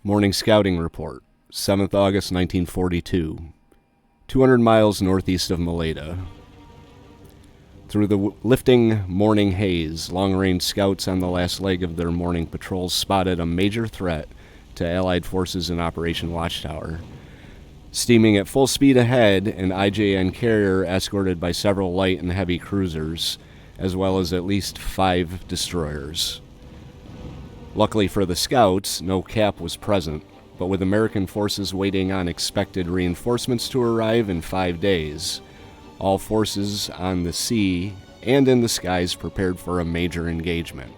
Morning Scouting Report, 7th August 1942, 200 miles northeast of Maleta. Through the lifting morning haze, long-range scouts on the last leg of their morning patrols spotted a major threat to Allied forces in Operation Watchtower. Steaming at full speed ahead, an IJN carrier escorted by several light and heavy cruisers, as well as at least 5 destroyers. Luckily for the scouts, no cap was present, but with American forces waiting on expected reinforcements to arrive in 5 days, all forces on the sea and in the skies prepared for a major engagement.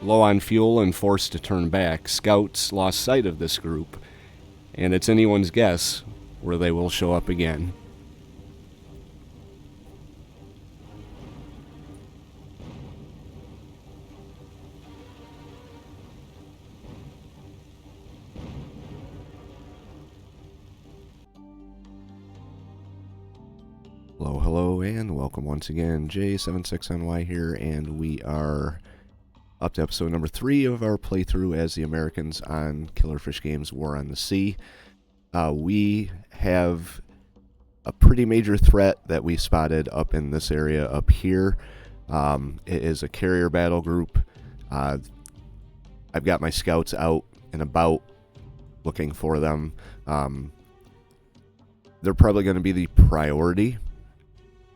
Low on fuel and forced to turn back, scouts lost sight of this group, and it's anyone's guess where they will show up again. Hello, and welcome once again. J76NY here, and we are up to episode number 3 of our playthrough as the Americans on Killerfish Games War on the Sea. We have a pretty major threat that we spotted up in this area up here. It is a carrier battle group. I've got my scouts out and about looking for them. They're probably going to be the priority.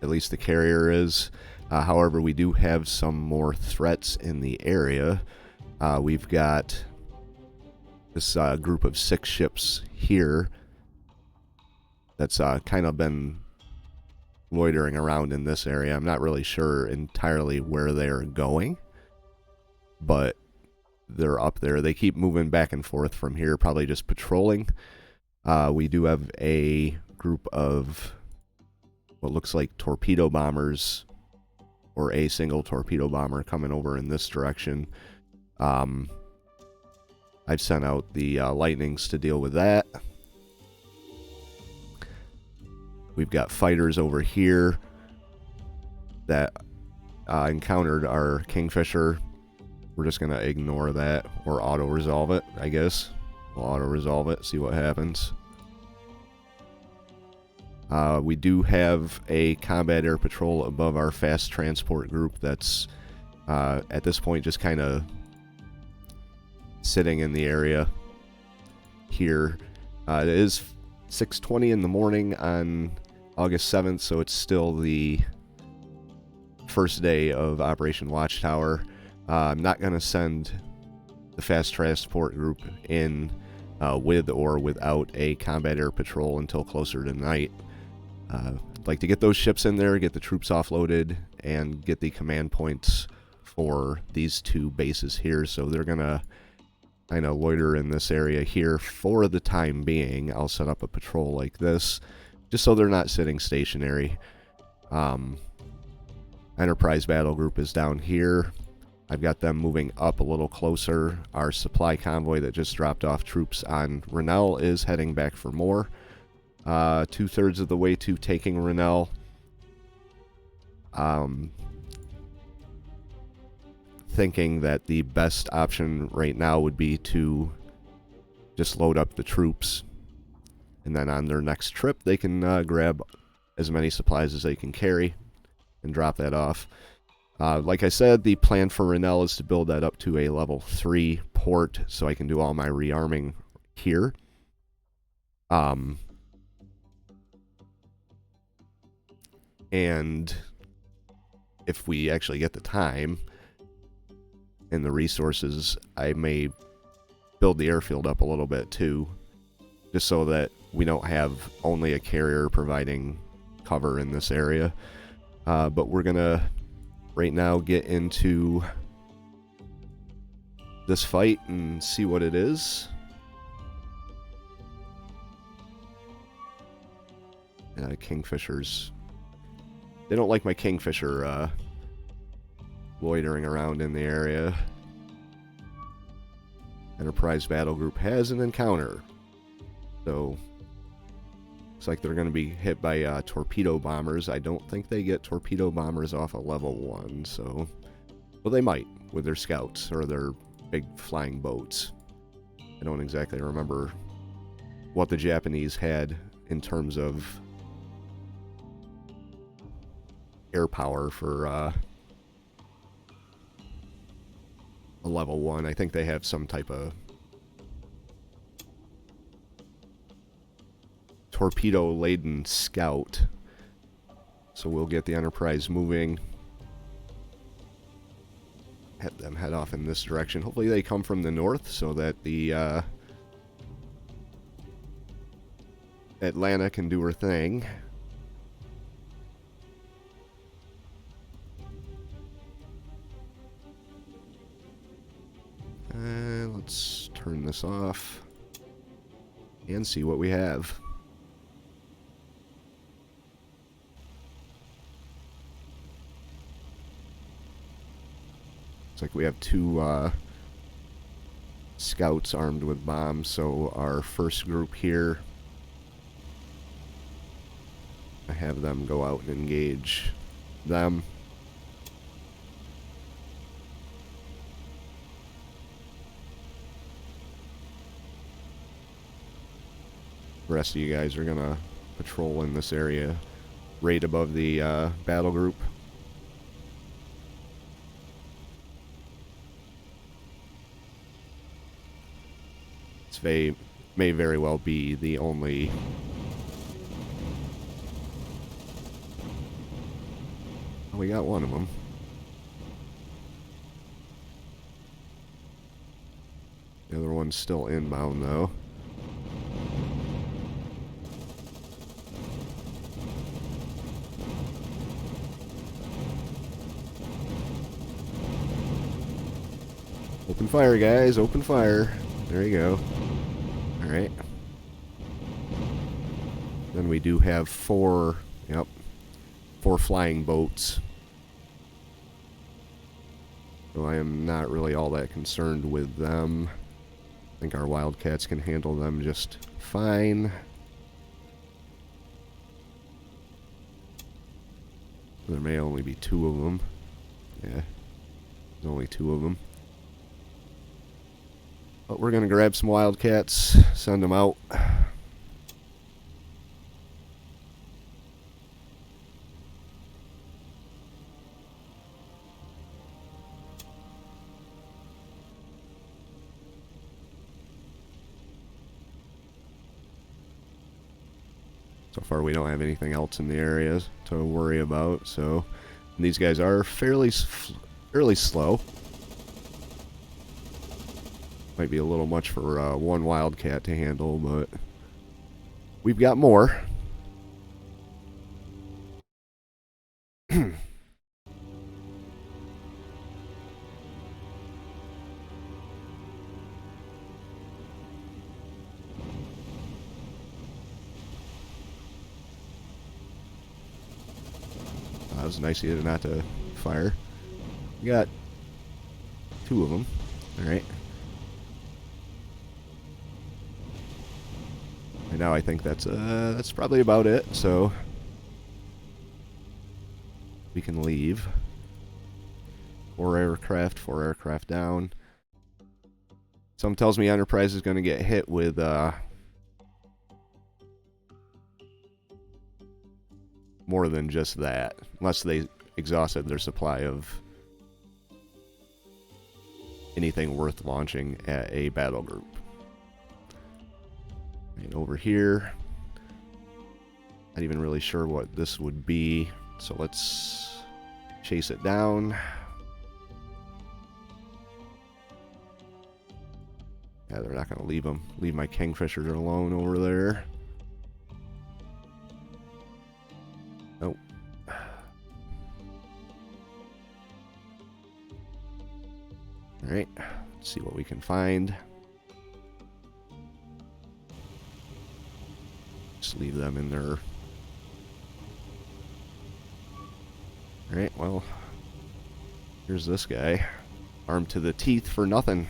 At least the carrier is. However, we do have some more threats in the area. We've got this group of 6 ships here that's kind of been loitering around in this area. I'm not really sure entirely where they're going, but they're up there. They keep moving back and forth from here, probably just patrolling. We do have a group of what looks like torpedo bombers, or a single torpedo bomber coming over in this direction. I've sent out the lightnings to deal with that. We've got fighters over here that encountered our Kingfisher. We're just going to ignore that or auto-resolve it, I guess. We'll auto-resolve it, see what happens. We do have a combat air patrol above our fast transport group that's at this point just kind of sitting in the area here. It is 6:20 in the morning on August 7th, so it's still the first day of Operation Watchtower. I'm not going to send the fast transport group in with or without a combat air patrol until closer to night. I'd like to get those ships in there, get the troops offloaded, and get the command points for these 2 bases here. So they're going to kind of loiter in this area here for the time being. I'll set up a patrol like this, just so they're not sitting stationary. Enterprise Battle Group is down here. I've got them moving up a little closer. Our supply convoy that just dropped off troops on Rennell is heading back for more. 2/3 of the way to taking Rennell. Thinking that the best option right now would be to just load up the troops, and then on their next trip they can grab as many supplies as they can carry and drop that off. Like I said, the plan for Rennell is to build that up to a level 3 port so I can do all my rearming here. And if we actually get the time and the resources, I may build the airfield up a little bit too, just so that we don't have only a carrier providing cover in this area. But we're gonna right now get into this fight and see what it is. Kingfishers. They don't like my Kingfisher loitering around in the area. Enterprise Battle Group has an encounter. So, looks like they're going to be hit by torpedo bombers. I don't think they get torpedo bombers off of level 1, so Well, they might with their scouts or their big flying boats. I don't exactly remember what the Japanese had in terms of air power for a level 1. I think they have some type of torpedo-laden scout. So we'll get the Enterprise moving. Have them head off in this direction. Hopefully they come from the north so that the Atlanta can do her thing. Let's turn this off and see what we have. Looks like we have 2 scouts armed with bombs, so our first group here, I have them go out and engage them. The rest of you guys are gonna patrol in this area right above the battle group. This may very well be the only we got one of them. The other one's still inbound though. Open fire, guys. Open fire. There you go. Alright. Then we do have 4 flying boats. So I am not really all that concerned with them. I think our Wildcats can handle them just fine. There may only be 2 of them. Yeah. There's only 2 of them. But we're going to grab some Wildcats, send them out. So far we don't have anything else in the area to worry about, so these guys are fairly slow. Might be a little much for one Wildcat to handle, but we've got more. That was nice of you not to fire. We got 2 of them. Alright. And now I think that's probably about it, so we can leave. 4 aircraft down. Something tells me Enterprise is going to get hit with more than just that, unless they exhausted their supply of anything worth launching at a battle group. And over here, not even really sure what this would be, so let's chase it down. Yeah, they're not going to leave my Kingfishers alone over there. Nope. Alright, let's see what we can find. Just leave them in there. Alright, well, here's this guy. Armed to the teeth for nothing.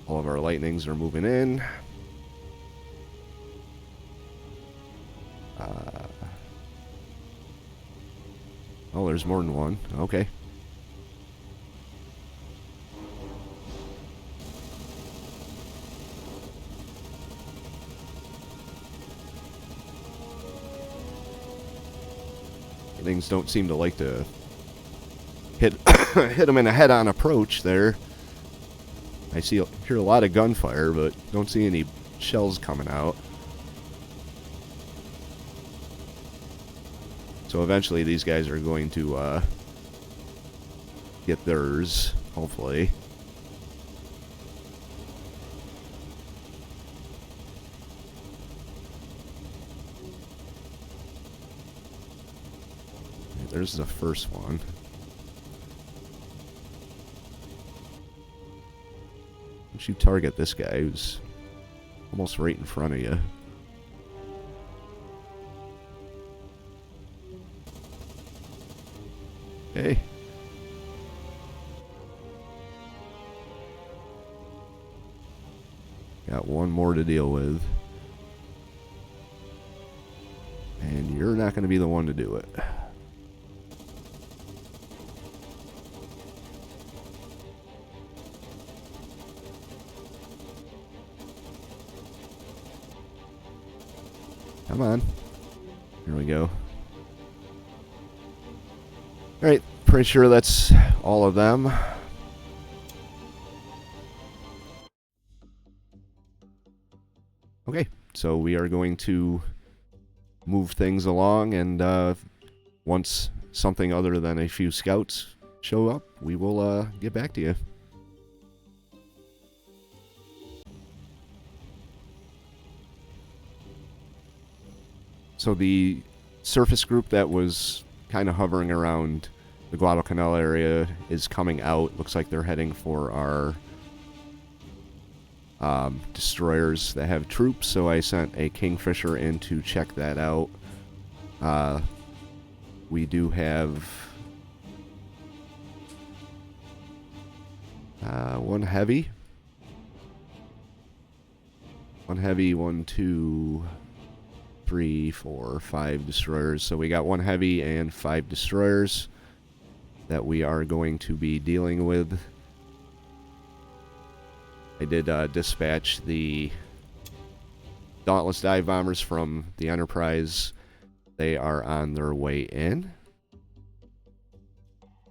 All of our lightnings are moving in. Oh, there's more than one. Okay. Things don't seem to like to hit hit them in a head-on approach there. I hear a lot of gunfire, but don't see any shells coming out. So eventually these guys are going to get theirs, hopefully. There's the first one. Once you target this guy who's almost right in front of you. Okay. Got one more to deal with. And you're not going to be the one to do it. Come on. Here we go. Alright, pretty sure that's all of them. Okay, so we are going to move things along, and once something other than a few scouts show up, we will get back to you. So the surface group that was kind of hovering around the Guadalcanal area is coming out. Looks like they're heading for our destroyers that have troops, so I sent a Kingfisher in to check that out. We do have one heavy. One heavy, 1, 2, 3, 4, 5 destroyers. So we got one heavy and 5 destroyers that we are going to be dealing with. I did dispatch the Dauntless dive bombers from the Enterprise. They are on their way in.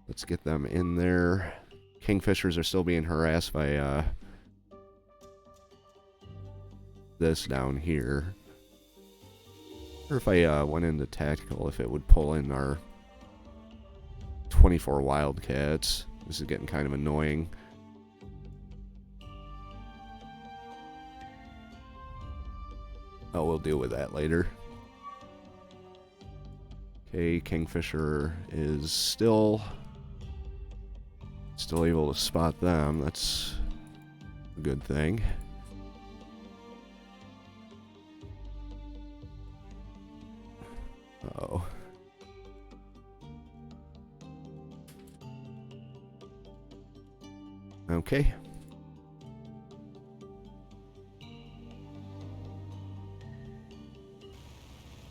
Let's get them in there. Kingfishers are still being harassed by this down here. Or if I went into tactical, if it would pull in our 24 Wildcats. This is getting kind of annoying. Oh, we'll deal with that later. Okay, Kingfisher is still able to spot them. That's a good thing. Uh-oh. Okay.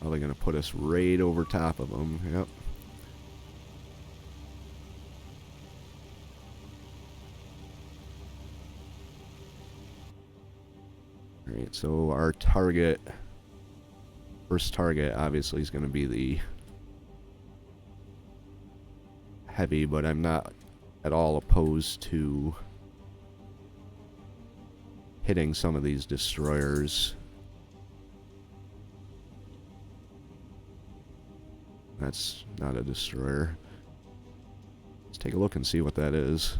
Are they going to put us right over top of them? Yep. Alright, so our target, first target obviously is going to be the heavy, but I'm not at all opposed to hitting some of these destroyers. That's not a destroyer. Let's take a look and see what that is.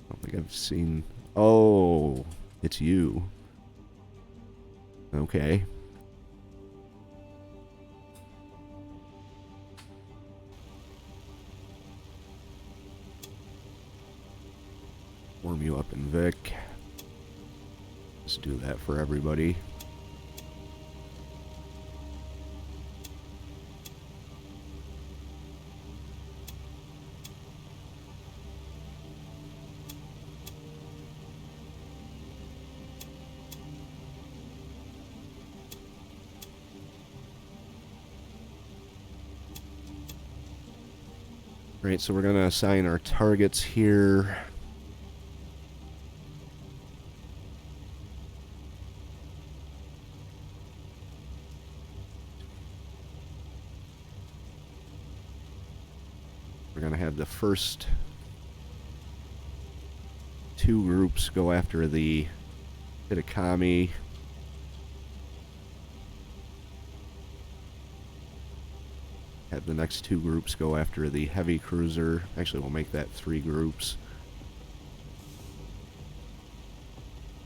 I don't think I've seen... Oh, it's you. Okay. Warm you up in Vic. Let's do that for everybody. Right, so we're going to assign our targets here. We're going to have the first 2 groups go after the Hitakami. Have the next 2 groups go after the heavy cruiser. Actually, we'll make that 3 groups.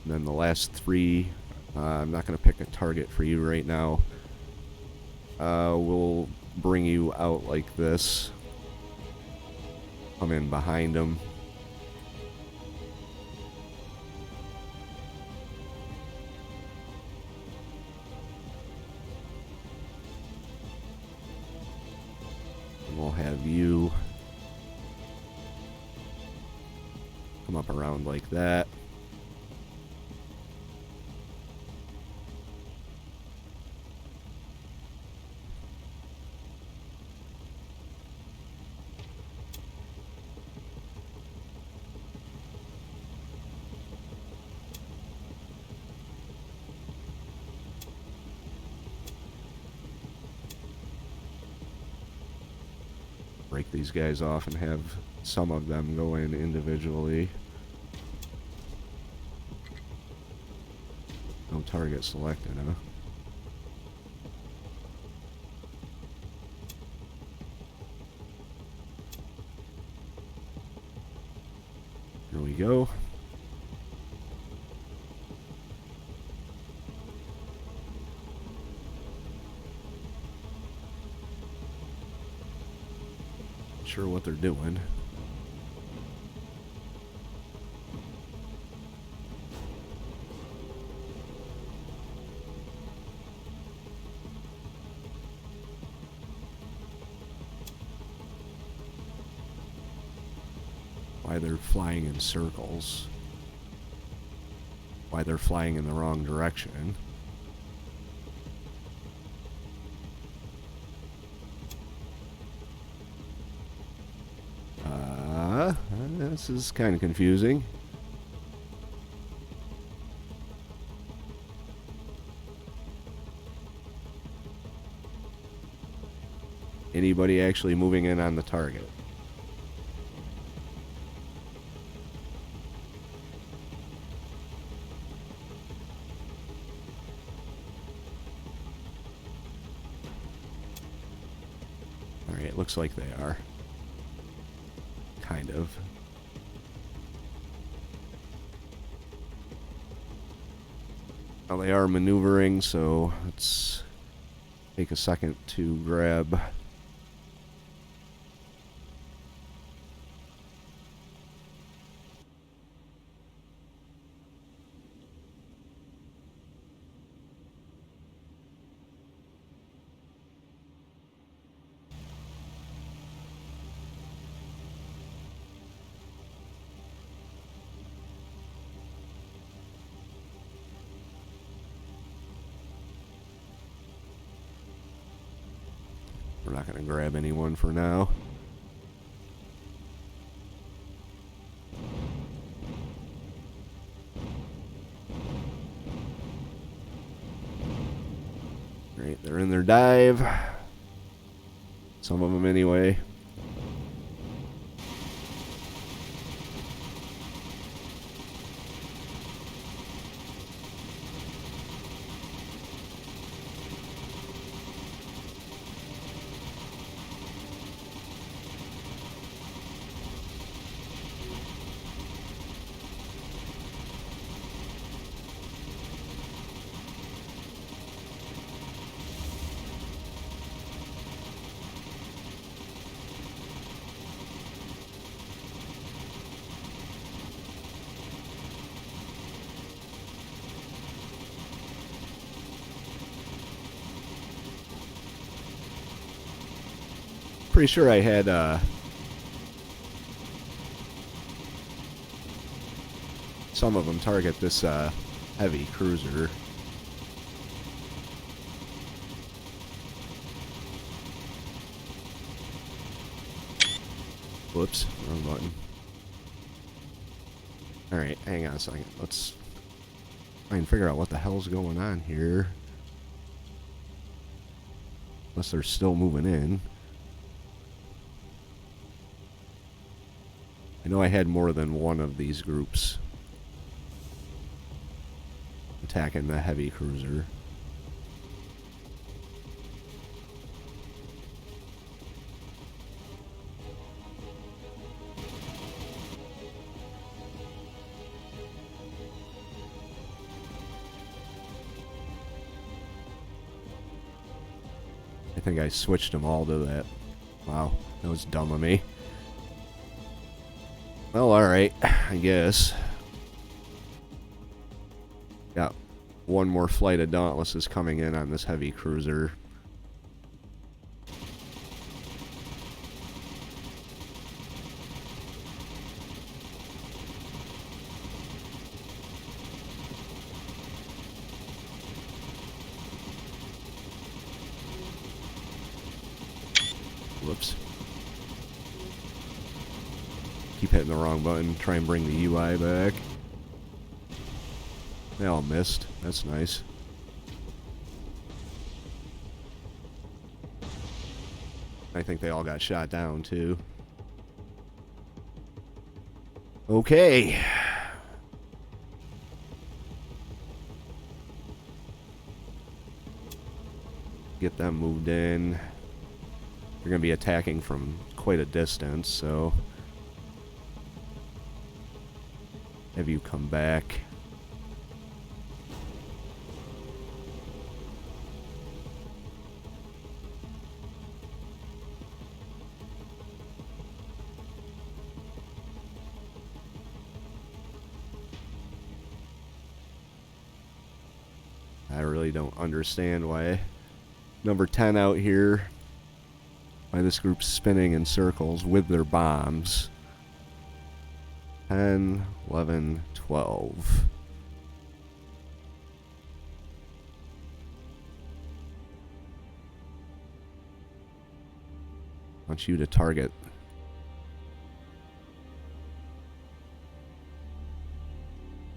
And then the last 3, I'm not going to pick a target for you right now. We'll bring you out like this. Come in behind them. We'll have you come up around like that. Break these guys off and have some of them go in individually. No target selected, huh? Here we go. Sure what they're doing. Why they're flying in circles. Why they're flying in the wrong direction. This is kind of confusing. Anybody actually moving in on the target? Alright, looks like they are. Kind of. Well, they are maneuvering, so let's take a second to grab We're not going to grab anyone for now. Great, they're in their dive. Some of them anyway. Pretty sure I had some of them target this heavy cruiser. Whoops, wrong button. Alright, hang on a second. Let's try and figure out what the hell's going on here. Unless they're still moving in. I know I had more than one of these groups attacking the heavy cruiser. I think I switched them all to that. Wow, that was dumb of me. Well, alright, I guess. Got one more flight of Dauntlesses coming in on this heavy cruiser. Whoops. Keep hitting the wrong button. Try and bring the UI back. They all missed. That's nice. I think they all got shot down too. Okay. Get them moved in. They're going to be attacking from quite a distance, so have you come back. I really don't understand why number 10 out here, why this group's spinning in circles with their bombs. 10, 11, 12. I want you to target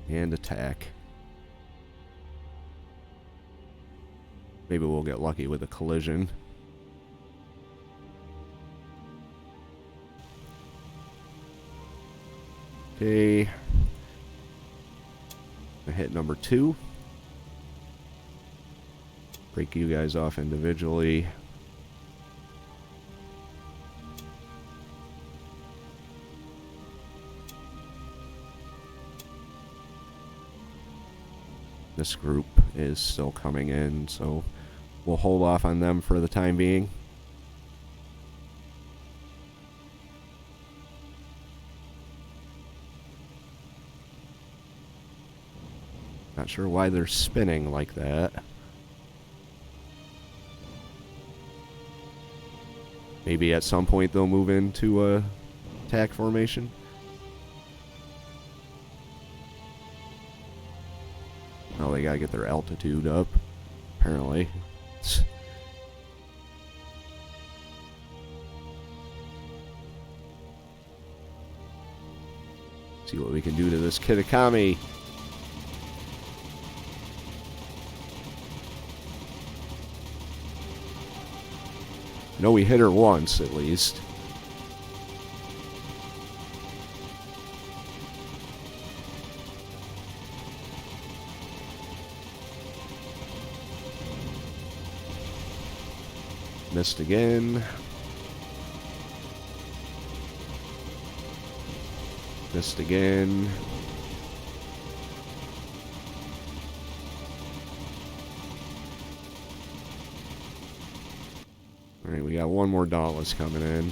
and attack. Maybe we'll get lucky with a collision. Okay. I hit number 2. Break you guys off individually. This group is still coming in, so we'll hold off on them for the time being. Not sure why they're spinning like that. Maybe at some point they'll move into a attack formation. Oh, they gotta get their altitude up, apparently. See what we can do to this Kitakami. No, we hit her once, at least. Missed again. Missed again. Alright, we got one more Dauntless coming in.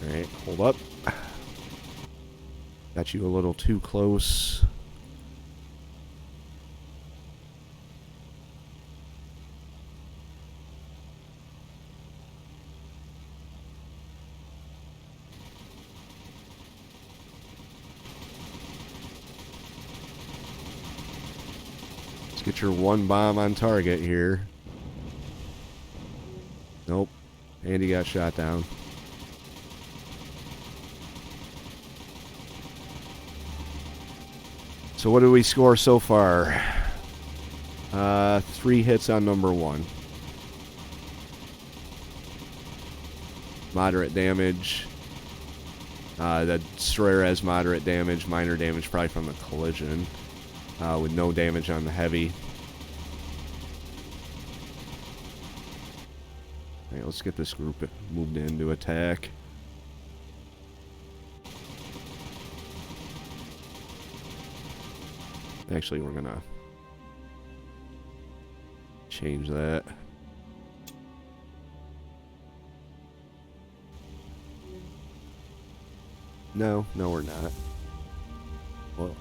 Alright, hold up. Got you a little too close. Get your one bomb on target here. Nope. And he got shot down. So what did we score so far? 3 hits on number 1. Moderate damage. The destroyer has moderate damage, minor damage probably from the collision, with no damage on the heavy. Alright, let's get this group moved in to attack. Actually, we're gonna change that. No, we're not. Well,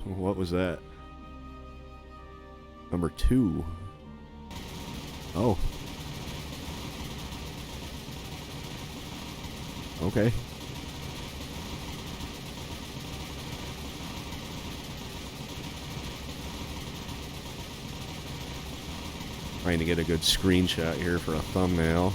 what was that? Number 2. Oh. Okay. Trying to get a good screenshot here for a thumbnail.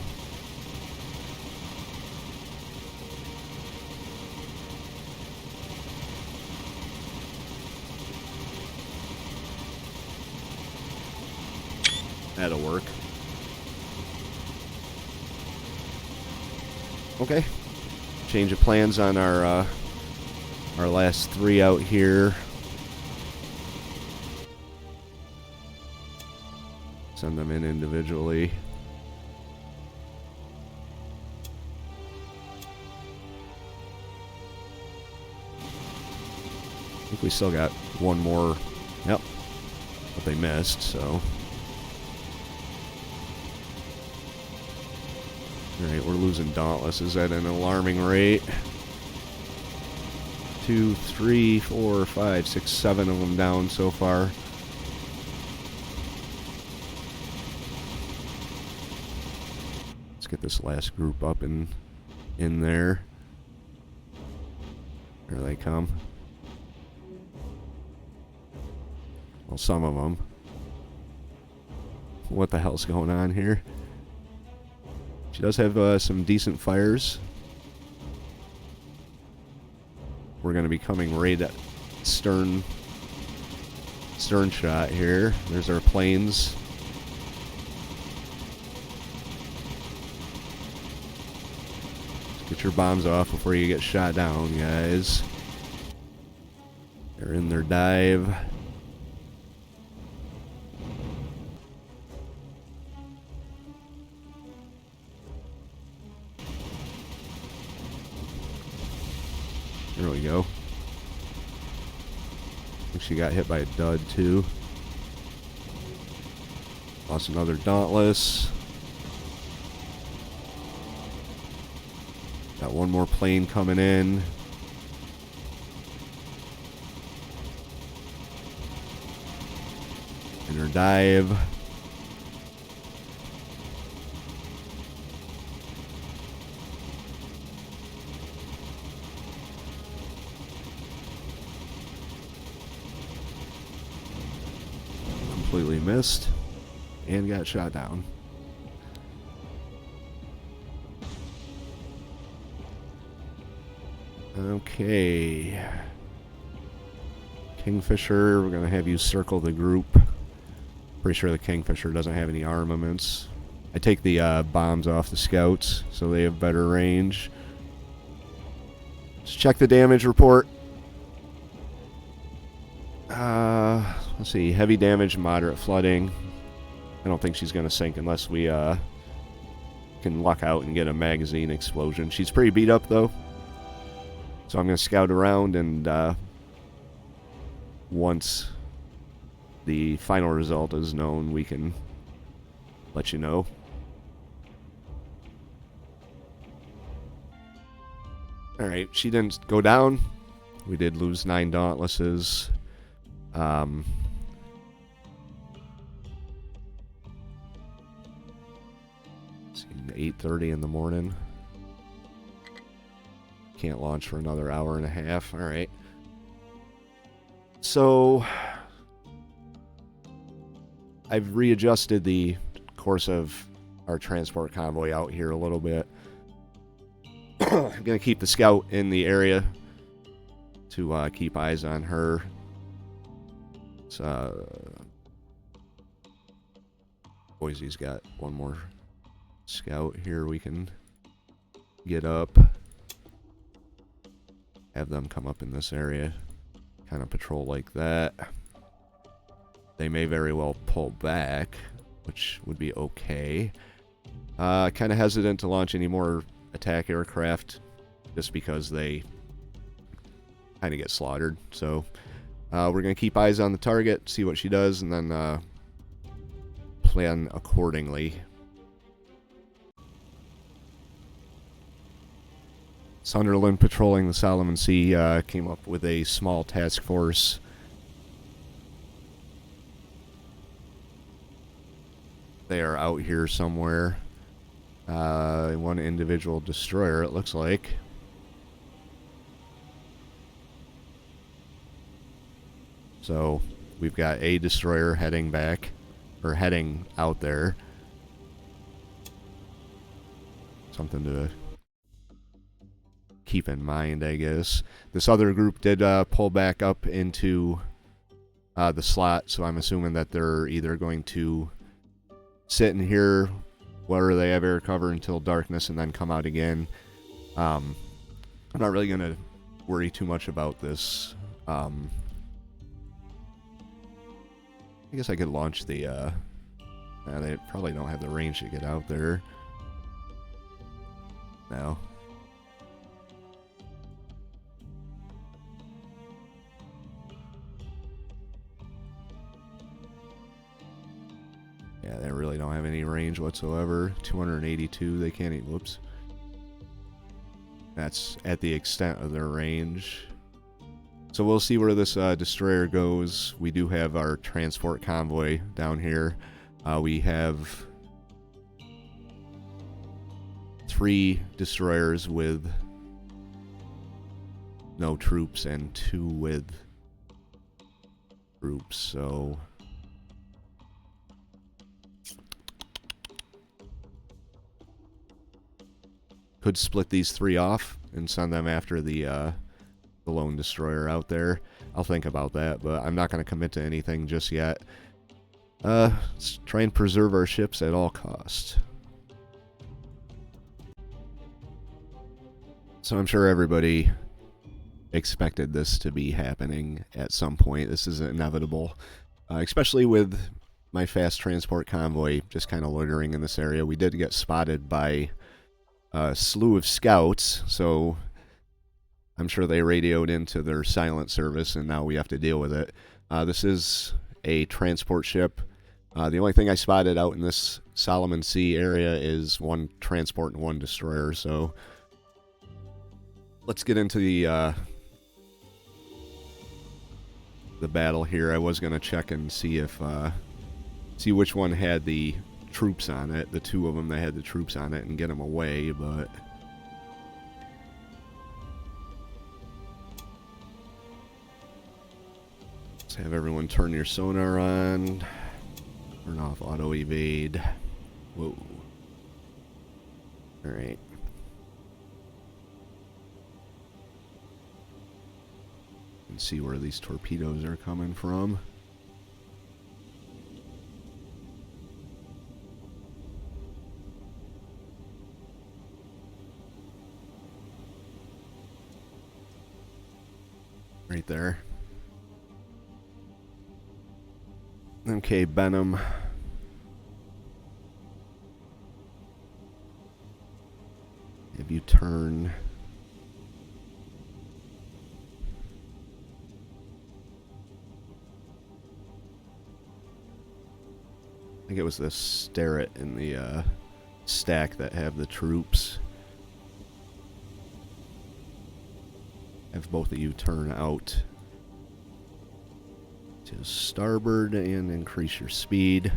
That'll work. Okay. Change of plans on our last 3 out here. Send them in individually. I think we still got one more. Yep. But they missed, so. Alright, we're losing Dauntlesses at an alarming rate. 2, 3, 4, 5, 6, 7 of them down so far. Let's get this last group up in there. Here they come. Well, some of them. What the hell's going on here? She does have some decent fires. We're going to be coming right at stern shot here. There's our planes. Get your bombs off before you get shot down, guys. They're in their dive. There we go. I think she got hit by a dud too. Lost another Dauntless. Got one more plane coming in. In her dive. Completely missed and got shot down. Okay. Kingfisher, we're going to have you circle the group. Pretty sure the Kingfisher doesn't have any armaments. I take the bombs off the scouts so they have better range. Let's check the damage report. Let's see, heavy damage, moderate flooding. I don't think she's going to sink unless we can luck out and get a magazine explosion. She's pretty beat up, though. So I'm going to scout around, and once the final result is known, we can let you know. Alright, she didn't go down. We did lose 9 Dauntlesses. 8:30 in the morning. Can't launch for another hour and a half. Alright. So I've readjusted the course of our transport convoy out here a little bit. I'm going to keep the scout in the area to keep eyes on her. Boise's got one more scout here we can get up. Have them come up in this area. Kind of patrol like that. They may very well pull back, which would be okay. Kind of hesitant to launch any more attack aircraft just because they kind of get slaughtered. So we're going to keep eyes on the target, see what she does, and then plan accordingly. Sunderland patrolling the Solomon Sea came up with a small task force. They are out here somewhere. One individual destroyer, it looks like. So we've got a destroyer heading back, or heading out there. Something to keep in mind, I guess. This other group did pull back up into the slot, so I'm assuming that they're either going to sit in here where they have air cover until darkness and then come out again. I'm not really going to worry too much about this. I guess I could launch the... they probably don't have the range to get out there. No. Yeah, they really don't have any range whatsoever. 282, they can't even... Whoops. That's at the extent of their range. So we'll see where this destroyer goes. We do have our transport convoy down here. We have 3 destroyers with no troops and 2 with troops, so... Could split these 3 off and send them after the lone destroyer out there. I'll think about that, but I'm not going to commit to anything just yet. Let's try and preserve our ships at all costs. So I'm sure everybody expected this to be happening at some point. This is inevitable, especially with my fast transport convoy just kind of loitering in this area. We did get spotted by a slew of scouts, so I'm sure they radioed into their silent service, and now we have to deal with it. This is a transport ship. The only thing I spotted out in this Solomon Sea area is 1 transport and 1 destroyer, so let's get into the battle here. I was going to check and see if see which one had the troops on it, the 2 of them that had the troops on it, and get them away, but let's have everyone turn your sonar on, turn off auto evade. Whoa. Alright. And see where these torpedoes are coming from. Right there. Okay, Benham. If you turn... I think it was the Starret in the stack that have the troops. Have both of you turn out to starboard and increase your speed.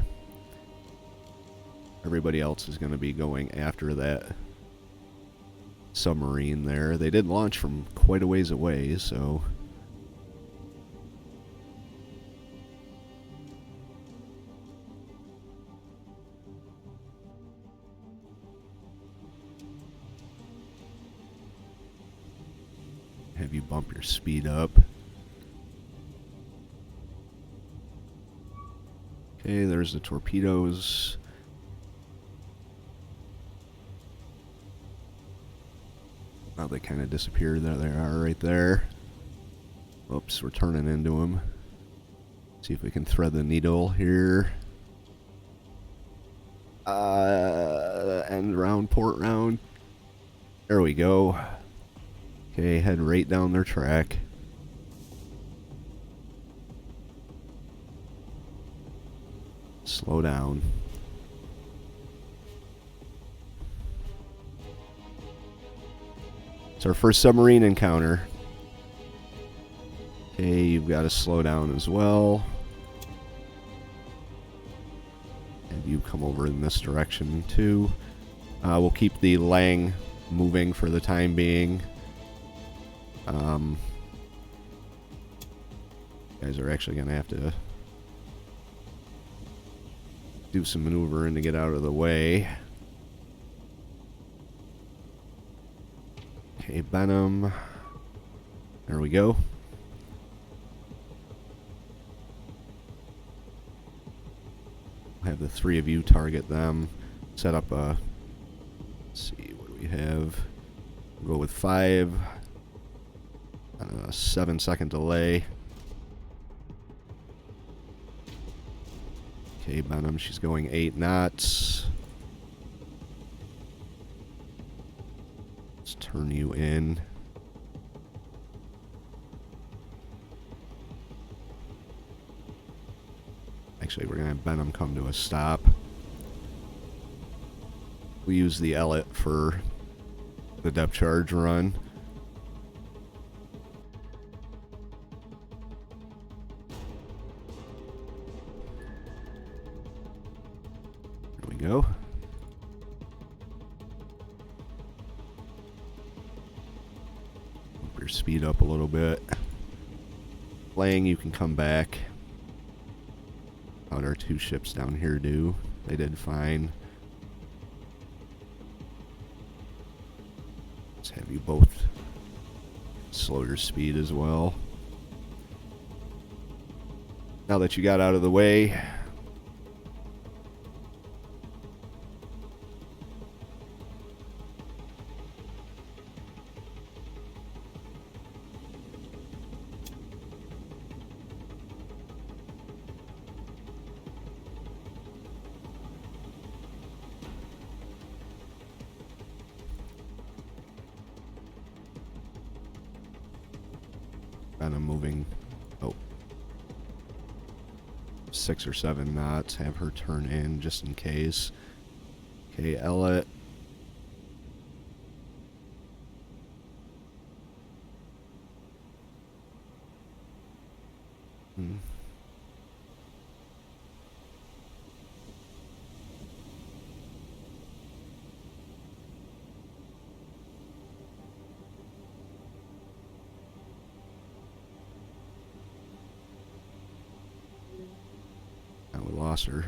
Everybody else is going to be going after that submarine there. They did launch from quite a ways away, so... you bump your speed up. Okay, there's the torpedoes. Oh, they kind of disappeared. There they are right there. Oops, we're turning into them. See if we can thread the needle here. End round, port round. There we go. Okay, head right down their track. Slow down. It's our first submarine encounter. Okay, you've got to slow down as well. And you come over in this direction too. We'll keep the Lang moving for the time being. You guys are actually going to have to do some maneuvering to get out of the way. Okay, Benham. There we go. Have the three of you target them. Set up a... Let's see, what do we have? We'll go with 5. A 7-second delay. Okay, Benham, she's going 8 knots. Let's turn you in. Actually, we're going to have Benham come to a stop. We use the Ellet for the depth charge run. There we go. Bump your speed up a little bit. Lang, you can come back. How'd our 2 ships down here do? They did fine. Let's have you both slow your speed as well. Now that you got out of the way, kind of moving, 6 or 7 knots. Have her turn in just in case. Okay, Ellet. We lost her.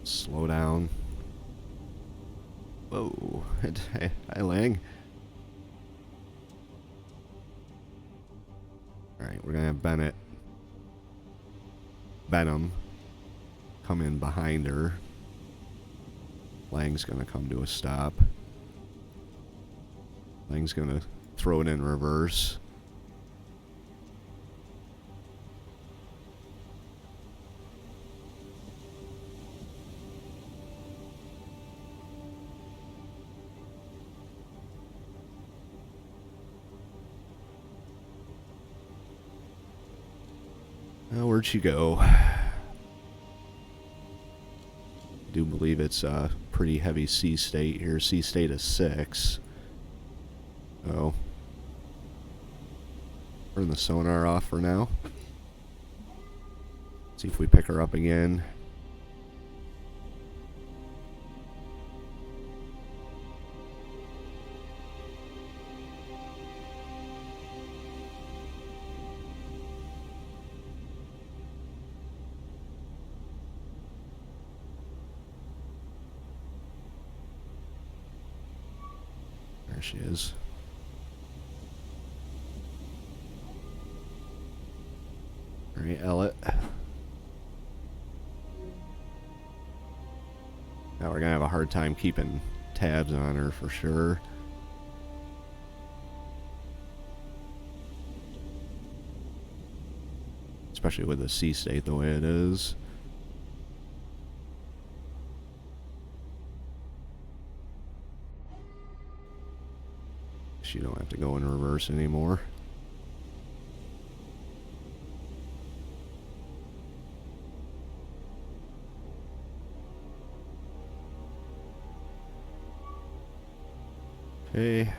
Slow down. Whoa. Hi, Lang. Alright, we're going to have Benham come in behind her. Lang's going to come to a stop. Lang's going to throw it in reverse. Now, where'd she go? I do believe it's a pretty heavy sea state here. Sea state is 6. Oh. Turn the sonar off for now. See if we pick her up again. There she is. Alright, Ellet. Now we're gonna have a hard time keeping tabs on her for sure. Especially with the sea state the way it is. You don't have to go in reverse anymore. Okay.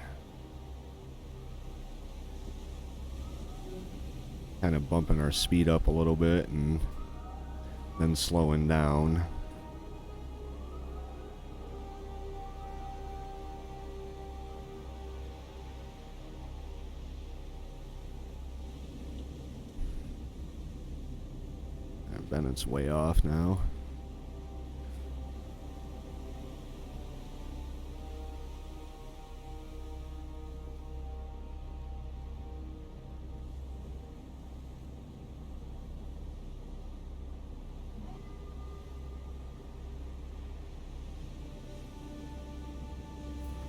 Kind of bumping our speed up a little bit and then slowing down. Bennett's way off now.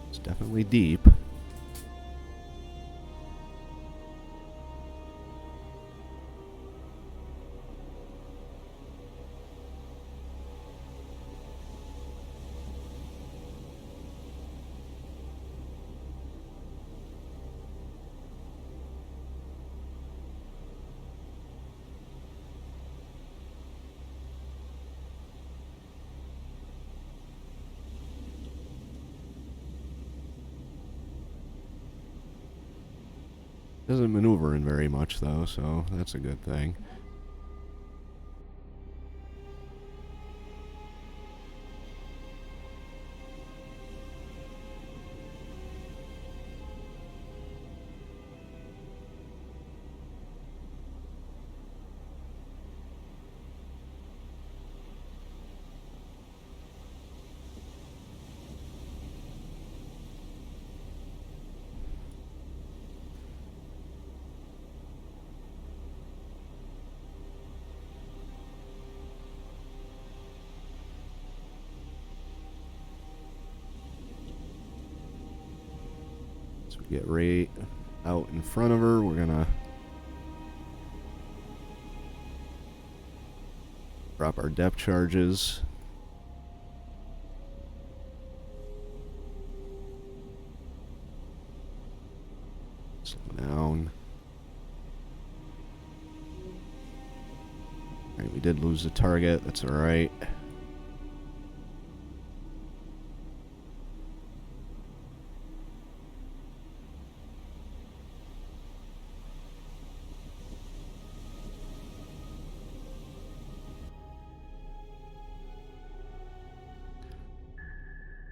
It's definitely deep. Doesn't maneuver in very much though, so that's a good thing. So we get right out in front of her. We're gonna drop our depth charges. Slow down. Alright, we did lose the target. That's alright.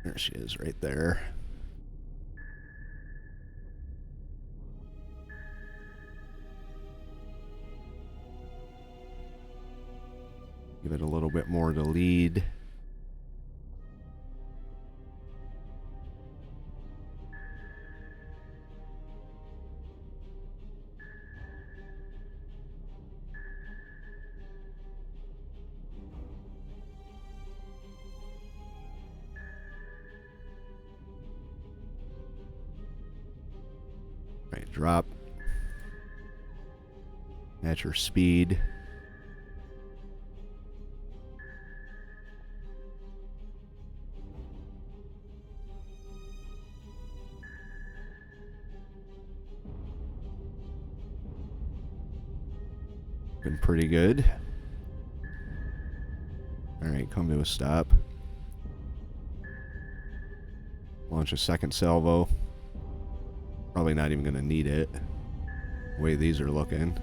There she is, right there. Give it a little bit more to lead. Right, drop. Match her speed. Been pretty good. Alright, come to a stop. Launch a second salvo. Probably not even going to need it. The way these are looking.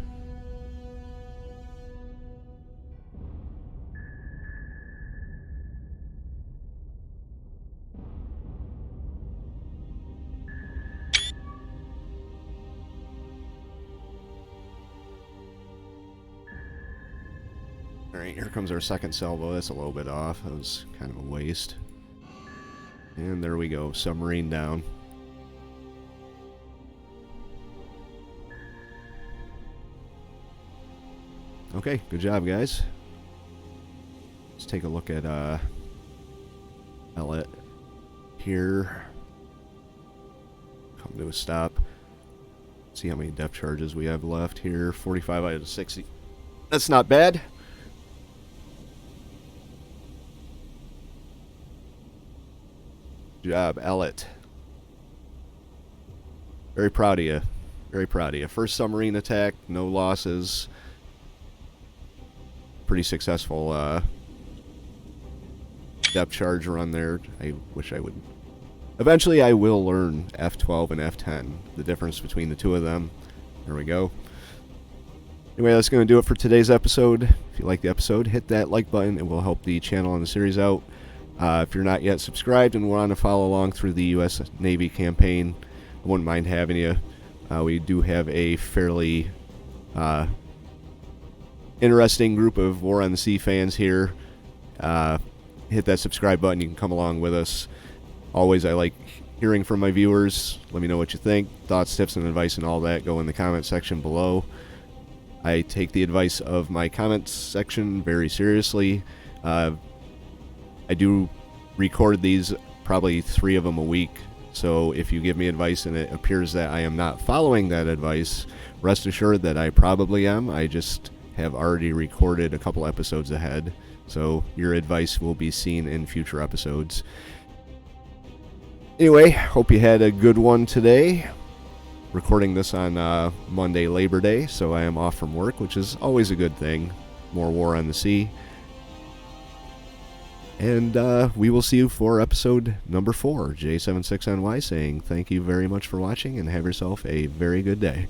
Alright, here comes our second salvo. That's a little bit off. That was kind of a waste. And there we go. Submarine down. Okay, good job, guys. Let's take a look at Elliot here. Come to a stop. See how many depth charges we have left here. 45 out of 60. That's not bad. Good job, Elliot. Very proud of you. Very proud of you. First submarine attack, no losses. Pretty successful depth charge run there. I wish I would. Eventually I will learn F12 and F10. The difference between the two of them. There we go. Anyway, that's going to do it for today's episode. If you like the episode, hit that like button. It will help the channel and the series out. If you're not yet subscribed and want to follow along through the U.S. Navy campaign, I wouldn't mind having you. We do have a fairly interesting group of War on the Sea fans here. Hit that subscribe button. You can come along with us. Always, I like hearing from my viewers. Let me know what you think. Thoughts, tips, and advice and all that go in the comment section below. I take the advice of my comments section very seriously. I do record these, probably 3 of them a week. So if you give me advice and it appears that I am not following that advice, rest assured that I probably am. I just have already recorded a couple episodes ahead. So your advice will be seen in future episodes. Anyway, hope you had a good one today. Recording this on Monday, Labor Day, so I am off from work, which is always a good thing. More War on the Sea. And we will see you for episode number 4. J76NY saying thank you very much for watching and have yourself a very good day.